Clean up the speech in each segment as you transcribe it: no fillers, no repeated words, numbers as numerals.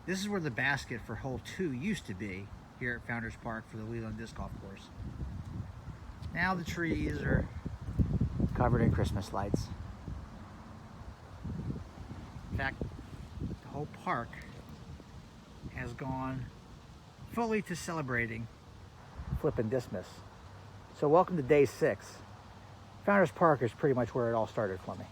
This is where the basket for hole 2 used to be here at Founders Park for the Leland Disc Golf Course. Now the trees are covered in Christmas lights. In fact, the whole park has gone fully to celebrating Flippin' Discmas. So welcome to day 6. Founders Park is pretty much where it all started for me.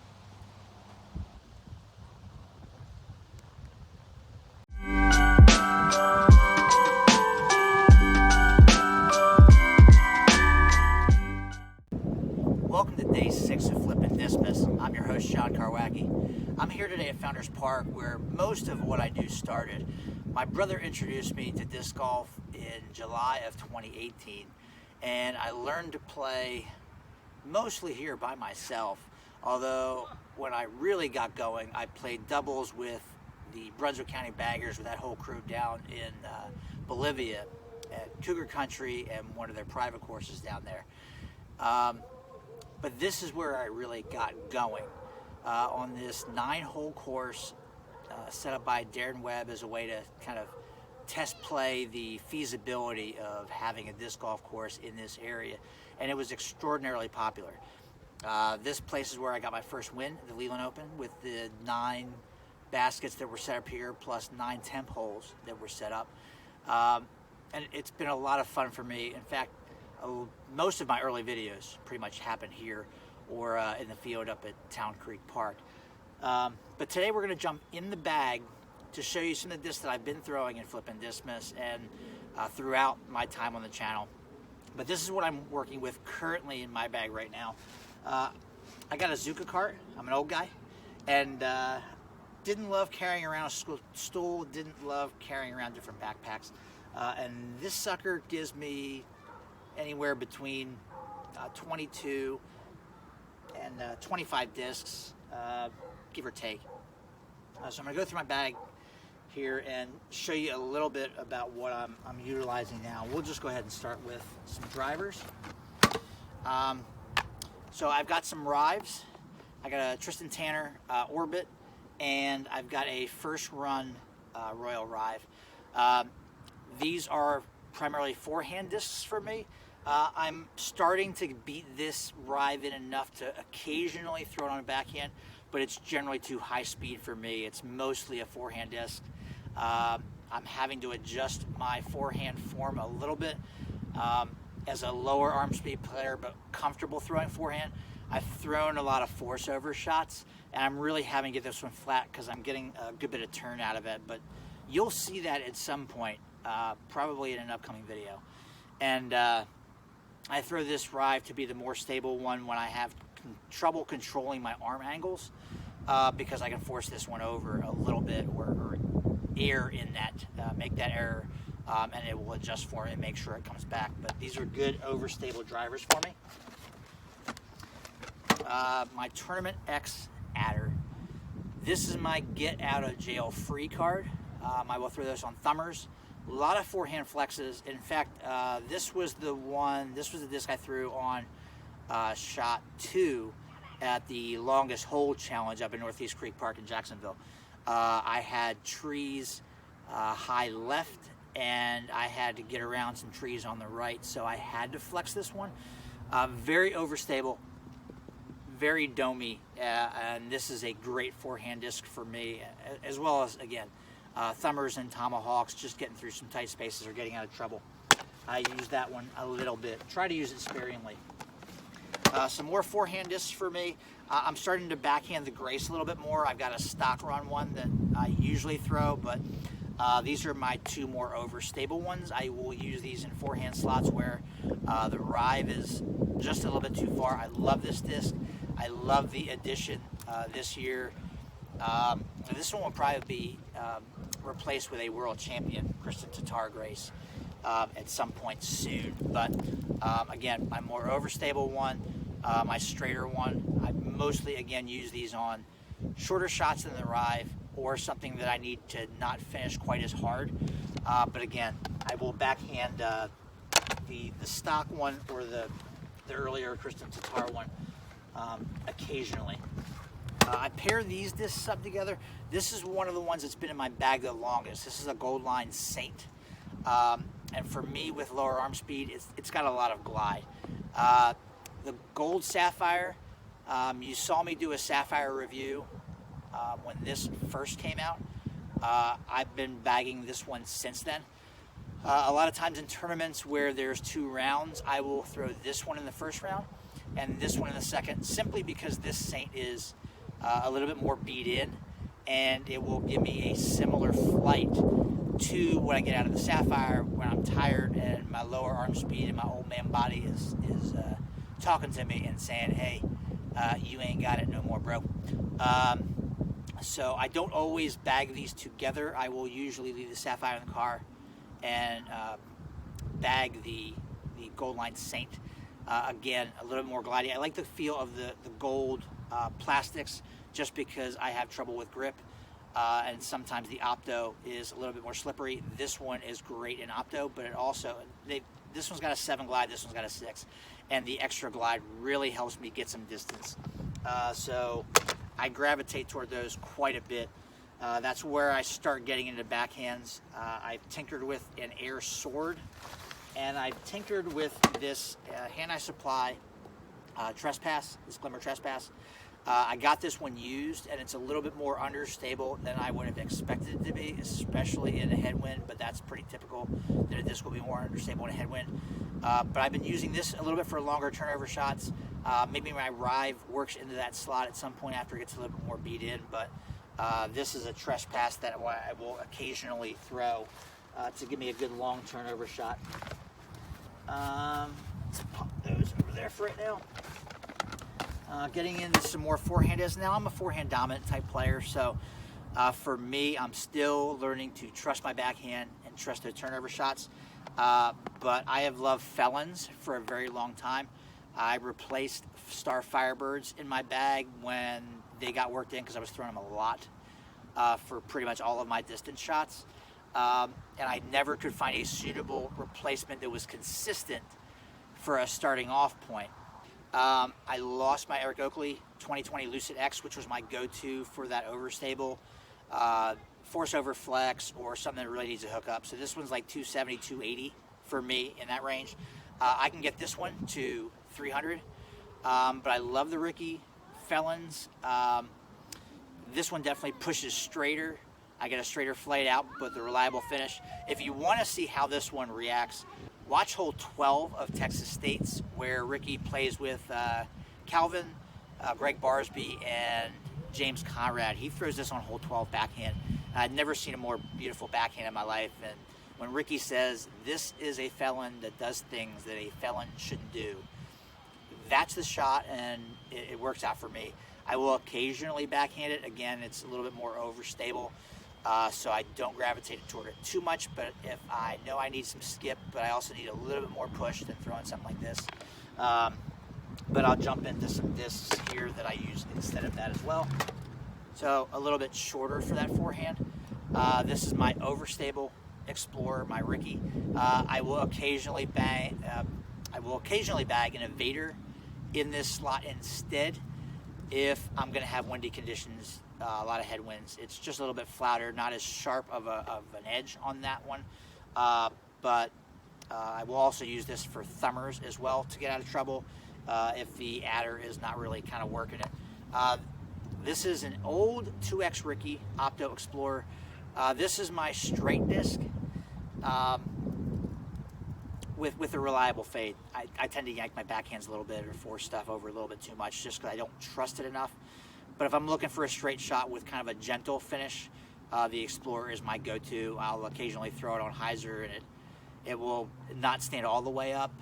Welcome to day 6 of Flippin' Discmas. I'm your host, Sean Karwacki. I'm here today at Founders Park where most of what I do started. My brother introduced me to disc golf in July of 2018, and I learned to play mostly here by myself, although when I really got going, I played doubles with the Brunswick County Baggers with that whole crew down in Bolivia at Cougar Country and one of their private courses down there. But this is where I really got going on this 9-hole course set up by Darren Webb as a way to kind of test play the feasibility of having a disc golf course in this area, and it was extraordinarily popular. This place is where I got my first win, the Leland Open, with the 9 baskets that were set up here, plus 9 temp holes that were set up. And it's been a lot of fun for me. In fact, most of my early videos pretty much happened here or in the field up at Town Creek Park. But today we're going to jump in the bag to show you some of the discs that I've been throwing in Flippin' Discmas and throughout my time on the channel. But this is what I'm working with currently in my bag right now. I got a Zuka cart. I'm an old guy, and didn't love carrying around a stool, didn't love carrying around different backpacks. And this sucker gives me anywhere between 22 and 25 discs, give or take. So I'm going to go through my bag here and show you a little bit about what I'm utilizing now. We'll just go ahead and start with some drivers. So I've got some Rives. I got a Tristan Tanner Orbit, and I've got a First Run Royal Rive. These are primarily forehand discs for me. I'm starting to beat this Rive in enough to occasionally throw it on a backhand, but it's generally too high speed for me. It's mostly a forehand disc. I'm having to adjust my forehand form a little bit. As a lower arm speed player, but comfortable throwing forehand, I've thrown a lot of force over shots, and I'm really having to get this one flat because I'm getting a good bit of turn out of it. But you'll see that at some point, probably in an upcoming video. And I throw this Rive to be the more stable one when I have trouble controlling my arm angles, because I can force this one over a little bit or err in that, make that error, and it will adjust for it and make sure it comes back. But these are good overstable drivers for me. My Tournament X adder. This is my get out of jail free card. I will throw this on thumbers. A lot of forehand flexes. In fact, this was the disc I threw on shot 2 at the longest hole challenge up in Northeast Creek Park in Jacksonville. I had trees high left, and I had to get around some trees on the right, so I had to flex this one. Very overstable, very domey, and this is a great forehand disc for me, as well as, again, thumbers and tomahawks, just getting through some tight spaces or getting out of trouble. I use that one a little bit. Try to use it sparingly. Some more forehand discs for me. I'm starting to backhand the Grace a little bit more. I've got a stock run one that I usually throw, but these are my 2 more overstable ones. I will use these in forehand slots where the Rive is just a little bit too far. I love this disc. I love the addition this year. This one will probably be replaced with a world champion, Kristen Tatar Grace, at some point soon. But again, my more overstable one, my straighter one, I mostly, again, use these on shorter shots than the Rive or something that I need to not finish quite as hard. But again, I will backhand the stock one or the earlier Kristen Tatar one occasionally. I pair these discs up together. This is one of the ones that's been in my bag the longest. This is a Gold Line Saint. And for me, with lower arm speed, it's got a lot of glide. The Gold Sapphire, you saw me do a Sapphire review when this first came out. I've been bagging this one since then. A lot of times in tournaments where there's 2 rounds, I will throw this one in the first round and this one in the second, simply because this Saint is a little bit more beat in, and it will give me a similar flight to what I get out of the Sapphire when I'm tired and my lower arm speed and my old man body is talking to me and saying, hey, you ain't got it no more, bro. So I don't always bag these together. I will usually leave the Sapphire in the car and bag the Gold Line Saint. Again, a little bit more glidey. I like the feel of the gold plastics just because I have trouble with grip. And sometimes the Opto is a little bit more slippery. This one is great in Opto, but it also, this one's got a 7 glide, this one's got a 6. And the extra glide really helps me get some distance. So I gravitate toward those quite a bit. That's where I start getting into backhands. I've tinkered with an air sword, and I've tinkered with this Hand Eye Supply Trespass, this Glimmer Trespass. I got this one used, and it's a little bit more understable than I would have expected it to be, especially in a headwind, but that's pretty typical that a disc will be more understable in a headwind. But I've been using this a little bit for longer turnover shots. Maybe my Rive works into that slot at some point after it gets a little bit more beat in, but this is a trespass that I will occasionally throw to give me a good long turnover shot. Let's pop those over there for right now. Getting into some more forehand is now. I'm a forehand dominant type player, so for me, I'm still learning to trust my backhand and trust the turnover shots. But I have loved Felons for a very long time. I replaced Star Firebirds in my bag when they got worked in because I was throwing them a lot for pretty much all of my distance shots. And I never could find a suitable replacement that was consistent for a starting off point. I lost my Eric Oakley 2020 Lucid X, which was my go-to for that overstable force over flex or something that really needs a hookup. So this one's like 270, 280 for me in that range. I can get this one to 300, but I love the Ricky Felons. This one definitely pushes straighter. I get a straighter flight out, but the reliable finish. If you want to see how this one reacts, watch hole 12 of Texas State's, where Ricky plays with Calvin, Greg Barsby, and James Conrad. He throws this on hole 12 backhand. I'd never seen a more beautiful backhand in my life. And when Ricky says, this is a felon that does things that a felon shouldn't do, that's the shot, and it works out for me. I will occasionally backhand it. Again, it's a little bit more overstable. So I don't gravitate toward it too much, but if I know I need some skip, but I also need a little bit more push than throwing something like this. But I'll jump into some discs here that I use instead of that as well. So a little bit shorter for that forehand. This is my overstable Explorer, my Ricky. I will occasionally bag an evader in this slot instead if I'm going to have windy conditions. A lot of headwinds. It's just a little bit flatter, not as sharp of an edge on that one. But I will also use this for thumbers as well to get out of trouble if the adder is not really kind of working it. This is an old 2X Ricky Opto Explorer. This is my straight disc with a reliable fade. I tend to yank my backhands a little bit or force stuff over a little bit too much just because I don't trust it enough. But if I'm looking for a straight shot with kind of a gentle finish, the Explorer is my go-to. I'll occasionally throw it on hyzer, and it will not stand all the way up.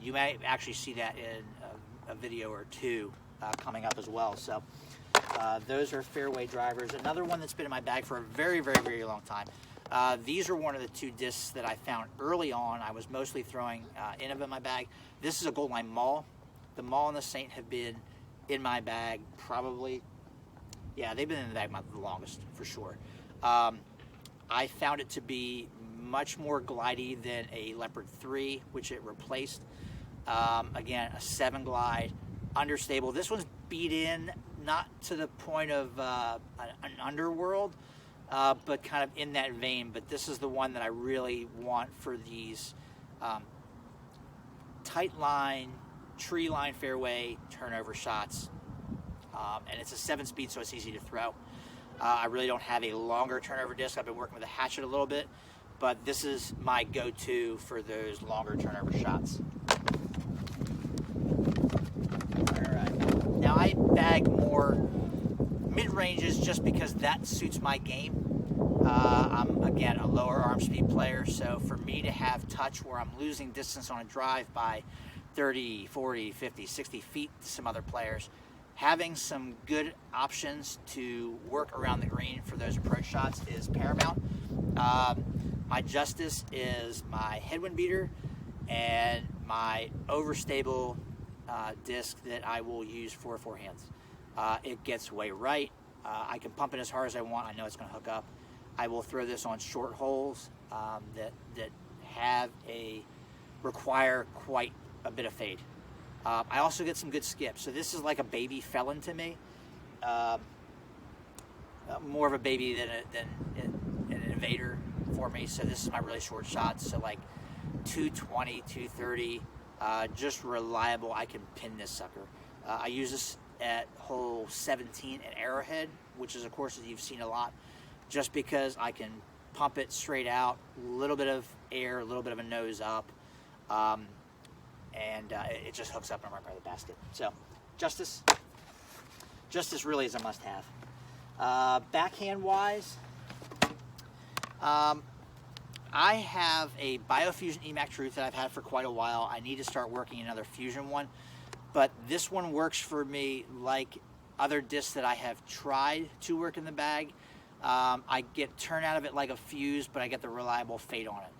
You may actually see that in a video or two coming up as well. So those are fairway drivers. Another one that's been in my bag for a very, very, very long time. These are one of the 2 discs that I found early on. I was mostly throwing Innova in my bag. This is a Gold Line Mall. The Mall and the Saint have been in my bag probably, yeah, they've been in the bag the longest for sure. I found it to be much more glidey than a Leopard 3, which it replaced. Again, a 7 glide, understable. This one's beat in, not to the point of an underworld, but kind of in that vein. But this is the one that I really want for these tight line, tree line fairway turnover shots. And it's a 7-speed, so it's easy to throw. I really don't have a longer turnover disc. I've been working with a hatchet a little bit, but this is my go-to for those longer turnover shots. All right. Now I bag more mid-ranges just because that suits my game. I'm, again, a lower arm speed player, so for me to have touch where I'm losing distance on a drive by 30, 40, 50, 60 feet to some other players, having some good options to work around the green for those approach shots is paramount. My justice is my headwind beater and my overstable disc that I will use for forehands. It gets way right. I can pump it as hard as I want. I know it's going to hook up. I will throw this on short holes that require quite a bit of fade. I also get some good skips. So this is like a baby felon to me. More of a baby than an invader for me. So this is my really short shots. So like 220, 230, just reliable. I can pin this sucker. I use this at hole 17 at Arrowhead, which is a course that you've seen a lot, just because I can pump it straight out, a little bit of air, a little bit of a nose up. And it just hooks up and right by the basket. So, Justice really is a must-have. Backhand-wise, I have a Biofusion EMAC Truth that I've had for quite a while. I need to start working another Fusion one, but this one works for me like other discs that I have tried to work in the bag. I get turn out of it like a Fuse, but I get the reliable fade on it.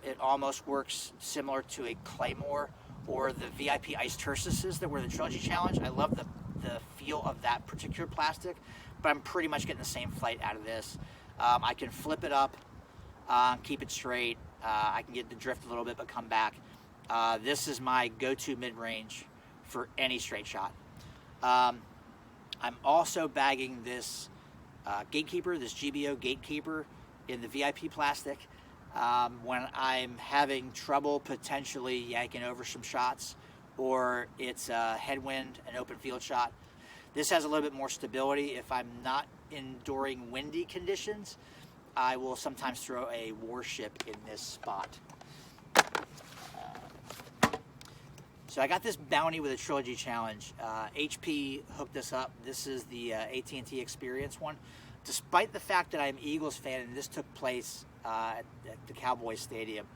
It almost works similar to a Claymore or the VIP Ice Tersuses that were the Trilogy Challenge. I love the feel of that particular plastic, but I'm pretty much getting the same flight out of this. I can flip it up, keep it straight. I can get the drift a little bit, but come back. This is my go-to mid-range for any straight shot. I'm also bagging this Gatekeeper, this GBO Gatekeeper in the VIP plastic. When I'm having trouble potentially yanking over some shots, or it's a headwind, an open field shot. This has a little bit more stability. If I'm not enduring windy conditions, I will sometimes throw a Warship in this spot. So I got this bounty with a Trilogy Challenge. HP hooked this up. This is the AT&T Experience one. Despite the fact that I'm an Eagles fan and this took place at the Cowboys Stadium,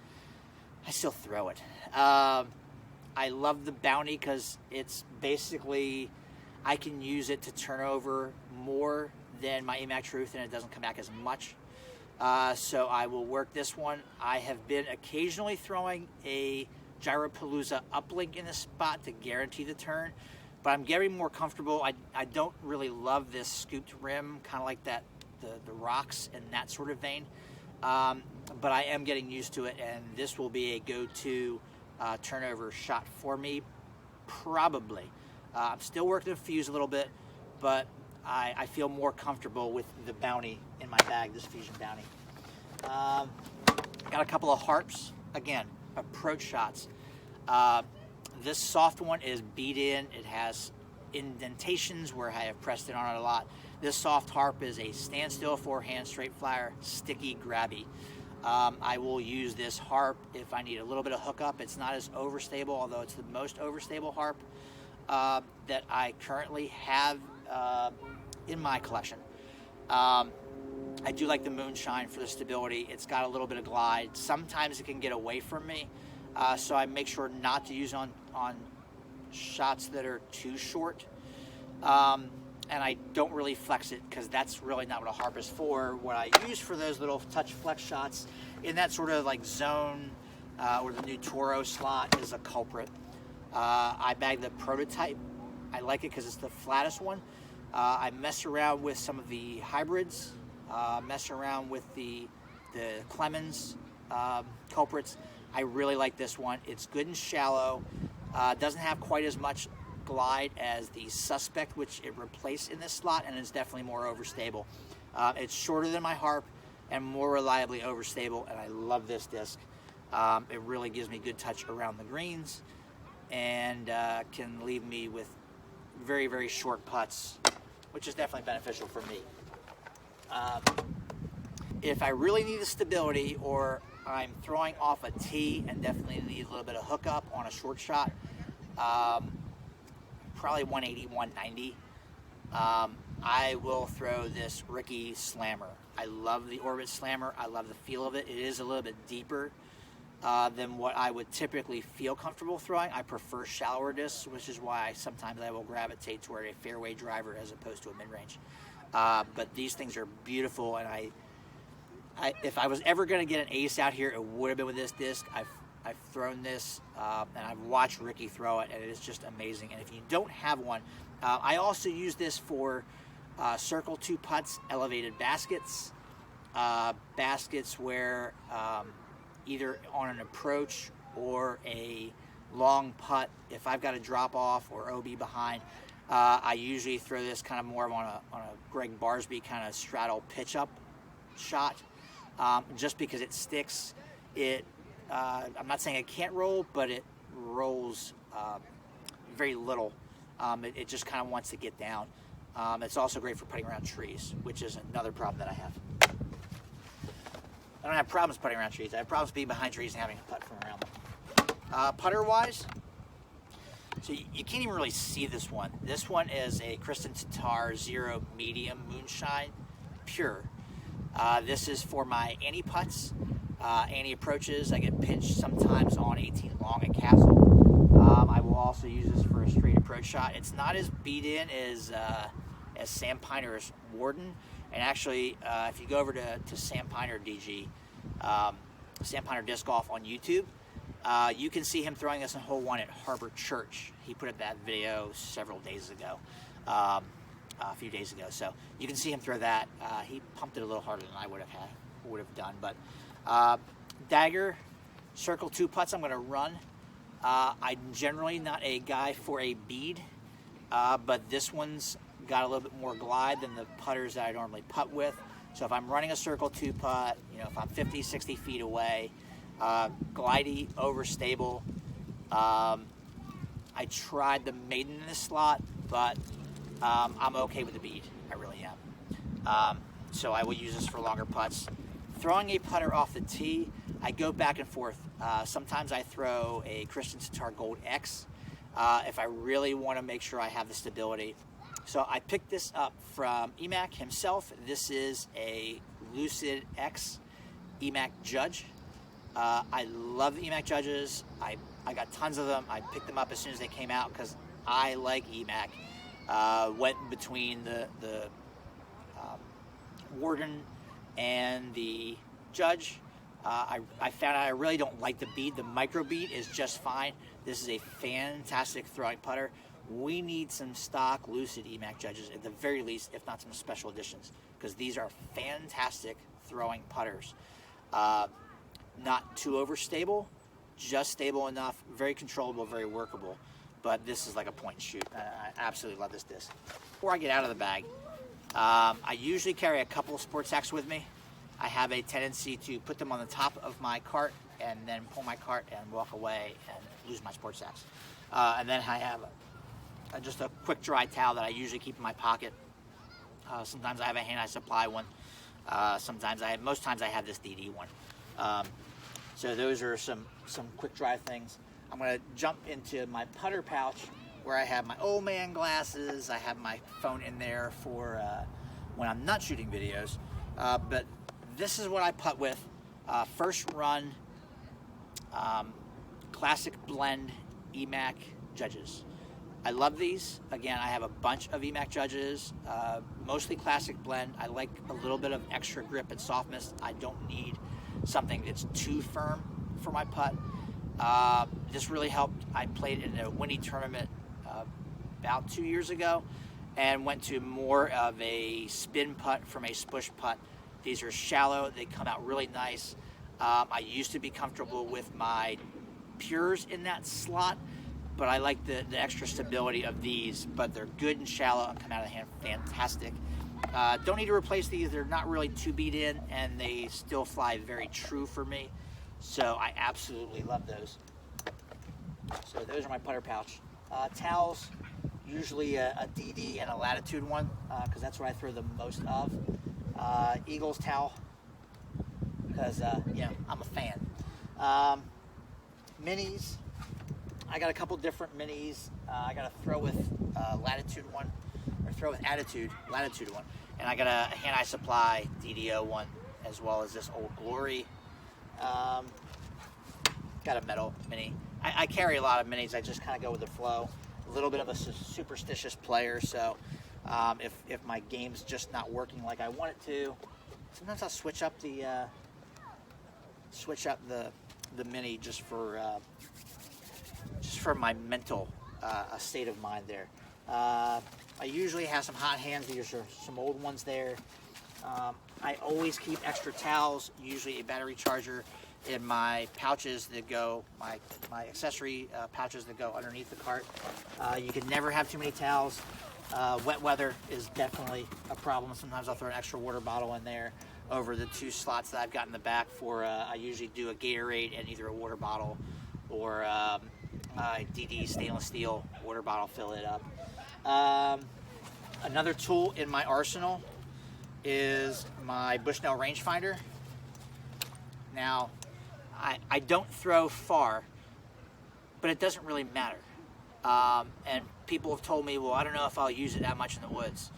I still throw it. I love the bounty because it's basically, I can use it to turn over more than my EMAC Truth and it doesn't come back as much. So I will work this one. I have been occasionally throwing a Gyropalooza uplink in this spot to guarantee the turn, but I'm getting more comfortable. I don't really love this scooped rim, kind of like that, the rocks and that sort of vein. But I am getting used to it, and this will be a go-to turnover shot for me, probably. I'm still working the Fuse a little bit, but I feel more comfortable with the bounty in my bag, this Fusion bounty. Got a couple of harps, again, approach shots. This soft one is beat in. It has indentations where I have pressed it on it a lot. This soft harp is a standstill forehand straight flyer, sticky, grabby. I will use this harp if I need a little bit of hookup. It's not as overstable, although it's the most overstable harp that I currently have in my collection. I do like the Moonshine for the stability. It's got a little bit of glide. Sometimes it can get away from me, so I make sure not to use on shots that are too short. And I don't really flex it because that's really not what a harp is for. What I use for those little touch flex shots in that sort of like zone or the new Toro slot is a culprit. I bag the Prototype. I like it because it's the flattest one. I mess around with some of the hybrids, mess around with the Clemens culprits. I really like this one. It's good and shallow. Doesn't have quite as much glide as the Suspect, which it replaced in this slot, and it's definitely more overstable. It's shorter than my Harp and more reliably overstable, and I love this disc. It really gives me good touch around the greens and can leave me with very, very short putts, which is definitely beneficial for me. If I really need the stability, or I'm throwing off a tee and definitely need a little bit of hookup on a short shot, probably 180, 190, I will throw this Ricky Slammer. I love the Orbit Slammer. I love the feel of it. It is a little bit deeper than what I would typically feel comfortable throwing. I prefer shallower discs, which is why sometimes I will gravitate toward a fairway driver as opposed to a mid-range. But these things are beautiful, and if I was ever going to get an ace out here, it would have been with this disc. I've thrown this, and I've watched Ricky throw it, and it is just amazing. And if you don't have one, I also use this for Circle 2 putts, elevated baskets, baskets where either on an approach or a long putt, if I've got a drop off or OB behind, I usually throw this kind of more on a Greg Barsby kind of straddle pitch up shot, just because it sticks. I'm not saying it can't roll, but it rolls very little. It just kind of wants to get down. It's also great for putting around trees, which is another problem that I have. I don't have problems putting around trees. I have problems being behind trees and having to putt from around them. Putter-wise, so you can't even really see this one. This one is a Kristen Tatar Zero Medium Moonshine Pure. This is for my anti-putts, anti-approaches. I get pinched sometimes on 18 long at Castle. I will also use this for a straight approach shot. It's not as beat in as Sam Piner's Warden. And actually, if you go over to Sam Piner DG, Sam Piner Disc Golf on YouTube, you can see him throwing this in hole 1 at Harbor Church. He put up that video several days ago, a few days ago. So you can see him throw that. He pumped it a little harder than I would have done. But Dagger Circle 2 putts I'm going to run. I'm generally not a guy for a bead, but this one's got a little bit more glide than the putters that I normally putt with. So if I'm running a Circle 2 putt, if I'm 50, 60 feet away, glidey, overstable. I tried the Maiden in this slot, but I'm okay with the bead. I really am. So I will use this for longer putts. Throwing a putter off the tee, I go back and forth. Sometimes I throw a Kristen Tatar Gold X if I really want to make sure I have the stability. So I picked this up from Emac himself. This is a Lucid X Emac Judge. I love the Emac Judges. I got tons of them. I picked them up as soon as they came out because I like Emac. Went between the Warden and the Judge. I found out I really don't like the bead. The micro bead is just fine. This is a fantastic throwing putter. We need some stock Lucid Emac Judges at the very least, if not some special editions, because these are fantastic throwing putters. Not too overstable, just stable enough, very controllable, very workable. But this is like a point and shoot. I absolutely love this disc. Before I get out of the bag, I usually carry a couple of Sport Sacks with me. I have a tendency to put them on the top of my cart and then pull my cart and walk away and lose my Sport Sacks. And then I have just a quick dry towel that I usually keep in my pocket. Sometimes I have a hand supply one. Most times I have this DD one. So those are some quick dry things. I'm going to jump into my putter pouch where I have my old man glasses. I have my phone in there for when I'm not shooting videos. But this is what I putt with. First run Classic Blend Emac Judges. I love these. Again, I have a bunch of Emac Judges, mostly Classic Blend. I like a little bit of extra grip and softness. I don't need something that's too firm for my putt. This really helped. I played in a windy tournament about 2 years ago and went to more of a spin putt from a spush putt. These are shallow. They come out really nice. I used to be comfortable with my Pures in that slot, but I like the extra stability of these, but they're good and shallow and come out of the hand fantastic. Don't need to replace these. They're not really too beat in, and they still fly very true for me. So I absolutely love those. So those are my putter pouch. Towels, usually a DD and a Latitude one, because that's what I throw the most of. Eagles towel, because I'm a fan. Minis, I got a couple different minis. I got a throw with Latitude one, or throw with Latitude one, and I got a Hand Eye Supply DDO one, as well as this Old Glory. Got a metal mini. I carry a lot of minis. I just kind of go with the flow. A little bit of a superstitious player, so if my game's just not working like I want it to, sometimes I'll switch up the mini just for my mental state of mind there. I usually have some hot hands. These are some old ones there. I always keep extra towels, usually a battery charger, in my pouches that go, my accessory pouches that go underneath the cart. You can never have too many towels. Wet weather is definitely a problem. Sometimes I'll throw an extra water bottle in there over the 2 slots that I've got in the back for, I usually do a Gatorade and either a water bottle or a DD stainless steel water bottle, fill it up. Another tool in my arsenal is my Bushnell rangefinder. Now, I don't throw far, but it doesn't really matter. And people have told me, well, I don't know if I'll use it that much in the woods.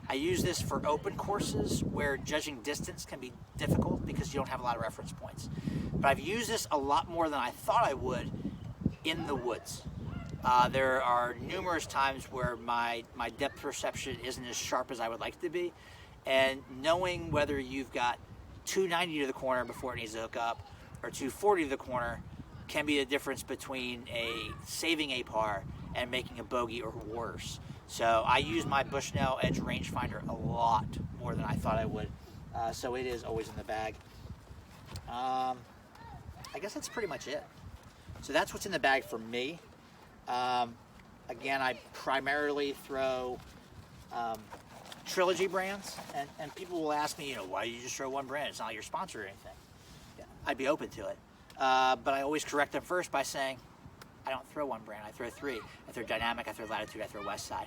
I use this for open courses where judging distance can be difficult because you don't have a lot of reference points. But I've used this a lot more than I thought I would in the woods. There are numerous times where my depth perception isn't as sharp as I would like it to be. And knowing whether you've got 290 to the corner before it needs to hook up or 240 to the corner can be the difference between saving a par and making a bogey or worse. So I use my Bushnell Edge rangefinder a lot more than I thought I would. So it is always in the bag. I guess that's pretty much it. So that's what's in the bag for me. Again, I primarily throw Trilogy brands, and people will ask me, why do you just throw one brand? It's not like your sponsor or anything. Yeah, I'd be open to it. But I always correct them first by saying, I don't throw one brand, I throw 3. I throw Dynamic, I throw Latitude, I throw Westside.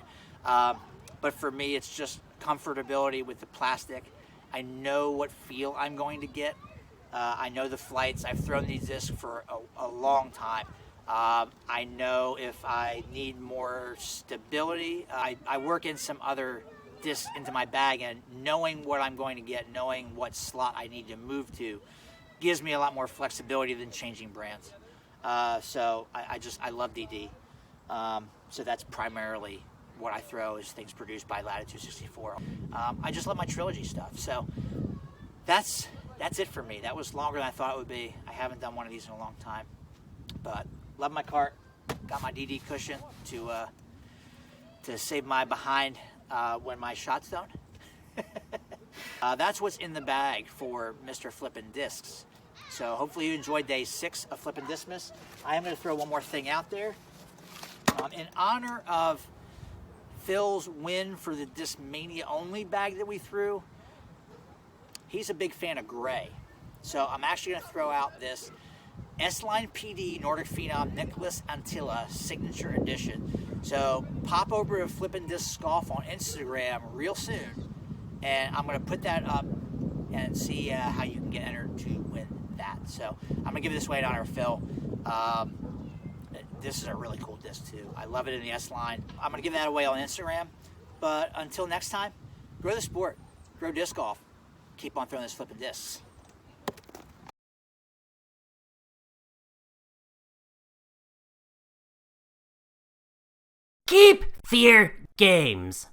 But for me, it's just comfortability with the plastic. I know what feel I'm going to get. I know the flights. I've thrown these discs for a long time. I know if I need more stability. I work in some other discs into my bag, and knowing what I'm going to get, knowing what slot I need to move to, gives me a lot more flexibility than changing brands. So I love DD. So that's primarily what I throw, is things produced by Latitude 64. I just love my Trilogy stuff. So that's it for me. That was longer than I thought it would be. I haven't done one of these in a long time, but love my cart. Got my DD cushion to save my behind when my shots don't. That's what's in the bag for Mr. Flippin' Discs. So hopefully you enjoyed day 6 of Flippin' Discmas. I am going to throw one more thing out there. In honor of Phil's win for the Discmania only bag that we threw, he's a big fan of gray. So I'm actually going to throw out this S-Line PD Nordic Phenom Nicholas Antilla Signature Edition. So pop over to Flippin' Disc Golf on Instagram real soon, and I'm going to put that up and see how you can get entered to win that. So I'm going to give this away in honor of Phil. This is a really cool disc too. I love it in the S-Line. I'm going to give that away on Instagram. But until next time, grow the sport, grow disc golf, keep on throwing those flipping discs. Keep fear games.